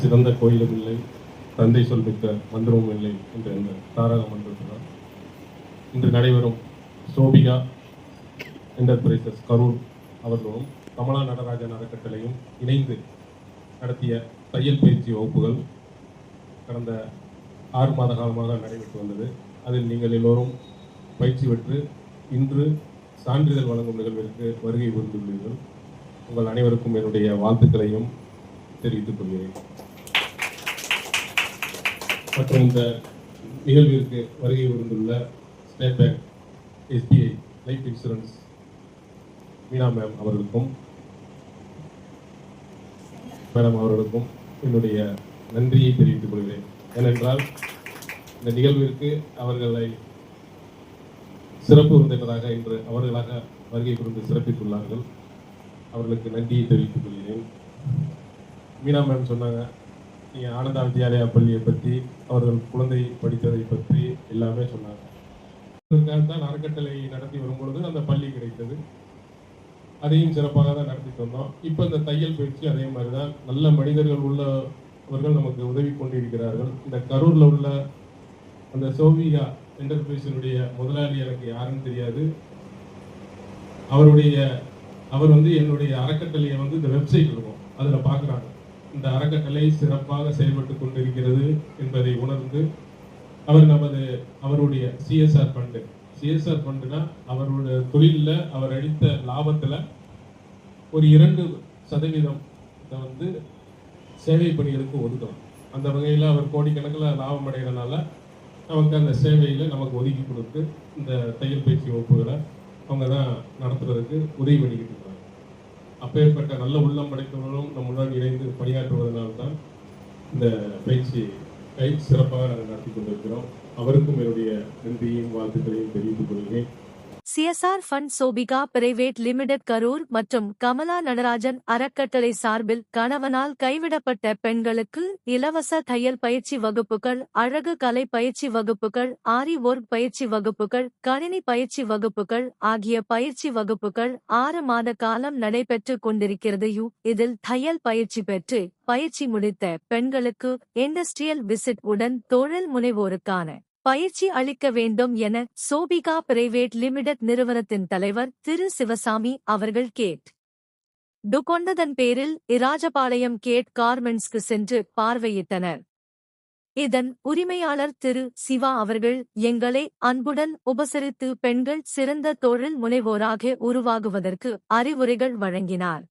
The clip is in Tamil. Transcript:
சிறந்த கோயிலும் இல்லை, தந்தை சொல்மிக்க மந்திரமும் இல்லை என்ற இந்த தாரக மந்திரத்தினால் இன்று நடைபெறும் சோபிகா என்டர்பிரைசஸ் கரூர் அவர்களும் கமலா நடராஜன் அறக்கட்டளையும் இணைந்து நடத்திய தையல் பயிற்சி வகுப்புகள் கடந்த 6 மாத காலமாக நடைபெற்று வந்தது. அதில் நீங்கள் எல்லோரும் பயிற்சி பெற்று இன்று சான்றிதழ் வழங்கும் நிகழ்விற்கு வருகை புரிந்துள்ளீர்கள். உங்கள் அனைவருக்கும் என்னுடைய வாழ்த்துக்களையும் தெரிவித்துக் கொள்கிறேன். மற்றும் இந்த நிகழ்விற்கு வருகை புரிந்துள்ள state bank, SBI life insurance Meena ma'am அவர்களுக்கும் என்னுடைய நன்றியை தெரிவித்துக் கொள்கிறேன். ஏனென்றால் இந்த நிகழ்விற்கு அவர்களை சிறப்பு விருந்தினராக இன்று அவர்களாக வருகை புரிந்து சிறப்பித்துள்ளார்கள். அவர்களுக்கு நன்றியை தெரிவித்துக் கொள்கிறேன். மீனா மேம் சொன்னாங்க, நீங்கள் ஆனந்தா வித்யாலயா பள்ளியை பற்றி, அவர்கள் குழந்தை படித்ததை பற்றி எல்லாமே சொன்னாங்க. தான் அறக்கட்டளை நடத்தி வரும்பொழுது அந்த பள்ளி கிடைத்தது. அதையும் சிறப்பாக தான் நடத்திட்டு வந்தோம். இப்போ இந்த தையல் பயிற்சி அதே மாதிரி தான். நல்ல மனிதர்கள் உள்ளவர்கள் நமக்கு உதவி கொண்டிருக்கிறார்கள். இந்த கரூரில் உள்ள அந்த சோபிகா என்டர்பிரைஸினுடைய முதலாளி எனக்கு யாருன்னு தெரியாது. அவர் என்னுடைய அறக்கட்டளையை இந்த வெப்சைட் இருக்கும், அதில் பார்க்குறாங்க இந்த அறக்கட்டளை சிறப்பாக செயல்பட்டு கொண்டிருக்கிறது என்பதை உணர்ந்து அவருடைய CSR ஃபண்டுனா அவருடைய தொழிலில் அவர் அளித்த லாபத்தில் ஒரு 2% சேவை பணிகளுக்கு ஒதுக்கலாம். அந்த வகையில் அவர் கோடிக்கணக்கில் லாபம் அடைகிறதுனால நமக்கு அந்த சேவையில் நமக்கு ஒதுக்கி கொடுத்து இந்த தையல் பயிற்சி வகுப்புகளை அவங்க தான் நடத்துறதுக்கு உதவி பண்ணிக்கிட்டு இருக்காங்க. அப்பேற்பட்ட நல்ல உள்ளம் படைத்தவர்களும் நம்முடன் இணைந்து பணியாற்றுவதனால்தான் இந்த பயிற்சியை சிறப்பாக நாங்கள் நடத்தி கொண்டிருக்கிறோம். அவருக்கும் என்னுடைய நன்றியையும் வாழ்த்துக்களையும் தெரிவித்துக் கொள்கிறேன். CSR fund Sobika private limited Karur மற்றும் கமலா நடராஜன் அறக்கட்டளை சார்பில் கணவனால் கைவிடப்பட்ட பெண்களுக்கு இலவச தையல் பயிற்சி வகுப்புகள், அழகு கலை பயிற்சி வகுப்புகள், ஆரி ஒர்க் பயிற்சி வகுப்புகள், கணினி பயிற்சி வகுப்புகள் ஆகிய பயிற்சி வகுப்புகள் 6 மாத காலம் நடைபெற்று கொண்டிருக்கிறது. இதில் தையல் பயிற்சி பெற்று பயிற்சி முடித்த பெண்களுக்கு இண்டஸ்ட்ரியல் விசிட் உடன் தொழில் முனைவோருக்கான பயிற்சி அளிக்க வேண்டும் என சோபிகா பிரைவேட் லிமிடெட் நிறுவனத்தின் தலைவர் திரு சிவசாமி அவர்கள் கொண்டதன் பேரில் இராஜபாளையம் கார்மெண்ட்ஸ்க்கு சென்று பார்வையிட்டனர். இதன் உரிமையாளர் திரு சிவா அவர்கள் எங்களை அன்புடன் உபசரித்து பெண்கள் சிறந்த தொழில் முனைவோராக உருவாகுவதற்கு அறிவுரைகள் வழங்கினார்.